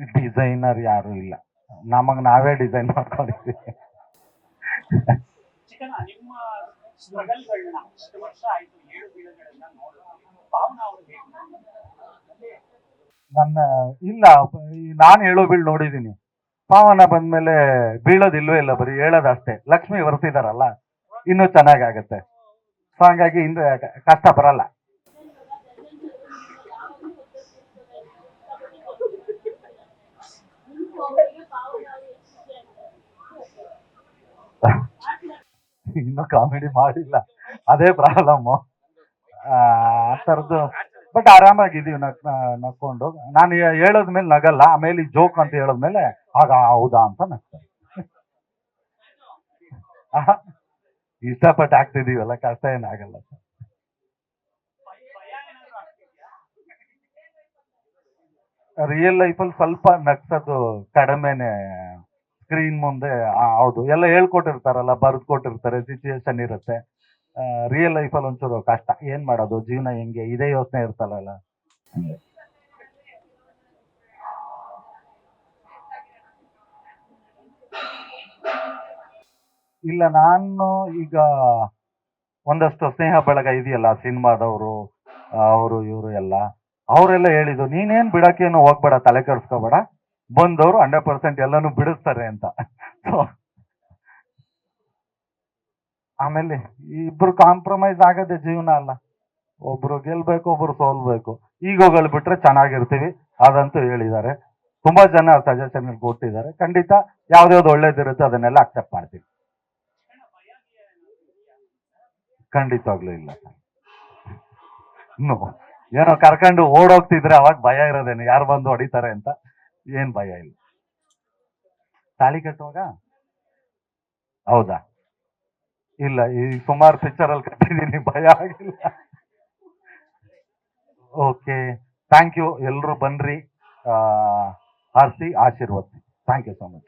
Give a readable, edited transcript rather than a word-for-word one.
Designer ಯಾರು ಇಲ್ಲ, ನಮಗ್ ನಾವೇ ಡಿಸೈನ್ ಮಾಡ್ಕೊಂಡಿದ್ದೀವಿ. ಚಿಕನ ನಿಮ್ಮ ಸ್ಟ್ರಗಲ್ಗಳನ್ನ ಇಷ್ಟು ವರ್ಷ ಆಯ್ತು, ಏಳು ಬೀಳುಗಳನ್ನ ನೋಡಿದ್ವಿ. ಭಾವನಾ ಅವರು ನನ್ನ ಇಲ್ಲ, ನಾನು ಹೇಳೋ ಬೀಳ್ ನೋಡಿದೀನಿ. ಪಾವನ ಬಂದ್ಮೇಲೆ ಬೀಳೋದಿಲ್ವೇ ಇಲ್ಲ, ಬರೀ ಹೇಳೋದಷ್ಟೇ. ಲಕ್ಷ್ಮಿ ಬರ್ತಿದಾರಲ್ಲ, ಇನ್ನೂ ಚೆನ್ನಾಗಾಗತ್ತೆ. ಸೊ ಹಂಗಾಗಿ ಹಿಂದೆ ಕಷ್ಟ ಬರಲ್ಲ. ಇನ್ನು ಕಾಮಿಡಿ ಮಾಡಿಲ್ಲ, ಅದೇ ಪ್ರಾಬ್ಲಮ್. ಆ ಥರದ್ದು. ಬಟ್ ಆರಾಮಾಗಿದ್ದೀವಿ, ನಕ್ಕೊಂಡು. ನಾನು ಹೇಳೋದ್ಮೇಲೆ ನಗಲ್ಲ, ಆಮೇಲೆ ಈ ಜೋಕ್ ಅಂತ ಹೇಳೋದ್ಮೇಲೆ ಆಗ ಹೌದಾ ಅಂತ ನಗ್ತಾರೆ. ಇಷ್ಟಪಟ್ಟು ಆಗ್ತಿದೀವಲ್ಲ, ಕಷ್ಟ ಏನಾಗಲ್ಲ. ರಿಯಲ್ ಲೈಫಲ್ಲಿ ಸ್ವಲ್ಪ ನಗ್ಸೋದು ಕಡಿಮೆನೆ. ಸ್ಕ್ರೀನ್ ಮುಂದೆ ಹೌದು, ಎಲ್ಲ ಹೇಳ್ಕೊಟ್ಟಿರ್ತಾರಲ್ಲ, ಬರೆದು ಕೊಟ್ಟಿರ್ತಾರೆ, ಸಿಚುಯೇಷನ್ ಇರುತ್ತೆ. ರಿಯಲ್ ಲೈಫಲ್ಲಿ ಒಂಚೂರು ಕಷ್ಟ. ಏನ್ ಮಾಡೋದು, ಜೀವನ ಹೆಂಗೆ, ಇದೇ ಯೋಚನೆ ಇರ್ತಲ್ಲ. ಇಲ್ಲ, ನಾನು ಈಗ ಒಂದಷ್ಟು ಸ್ನೇಹ ಬಳಗ ಇದೆಯಲ್ಲ ಸಿನಿಮಾದವರು, ಅವರು ಇವರು ಎಲ್ಲ, ಅವರೆಲ್ಲ ಹೇಳಿದ್ದು ನೀನೇನ್ ಬಿಡಕ್ಕೇನು ಹೋಗ್ಬೇಡ, ತಲೆ ಕೆಡಿಸ್ಕೋಬೇಡ, ಬಂದವರು 100% ಎಲ್ಲಾನು ಬಿಡಿಸ್ತಾರೆ ಅಂತ. So, ಆಮೇಲೆ ಇಬ್ರು ಕಾಂಪ್ರಮೈಸ್ ಆಗದೆ ಜೀವನ ಅಲ್ಲ. ಒಬ್ರು ಗೆಲ್ಬೇಕು, ಒಬ್ರು ಸೋಲ್ಬೇಕು. ಈಗೋಗಳು ಬಿಟ್ರೆ ಚೆನ್ನಾಗಿರ್ತೀವಿ, ಅದಂತೂ ಹೇಳಿದ್ದಾರೆ. ತುಂಬಾ ಜನ ಸಜೆಷನ್ ಕೊಟ್ಟಿದ್ದಾರೆ. ಖಂಡಿತ ಯಾವ್ದ್ಯಾವ್ದು ಒಳ್ಳೇದಿರುತ್ತೆ ಅದನ್ನೆಲ್ಲ ಅಕ್ಸೆಪ್ಟ್ ಮಾಡ್ತೀವಿ. ಖಂಡಿತವಾಗ್ಲೂ ಇಲ್ಲ. ಇನ್ನು ಏನೋ ಕರ್ಕೊಂಡು ಓಡೋಗ್ತಿದ್ರೆ ಅವಾಗ ಭಯ ಇರೋದೇನು, ಯಾರು ಬಂದು ಹೊಡಿತಾರೆ ಅಂತ. ಏನ್ ಭಯ ಇಲ್ಲ. ತಾಳಿ ಕಟ್ಟುವಾಗ ಹೌದಾ? ಇಲ್ಲ, ಈ ಸುಮಾರು ಪಿಕ್ಚರ್ ಅಲ್ಲಿ ಕಟ್ಟಿದ್ದೀನಿ, ಭಯ ಆಗಿಲ್ಲ. Okay, thank you. ಎಲ್ರು ಬನ್ರಿ, ಆರಿಸಿ ಆಶೀರ್ವದಿಸಿ. Thank you so much.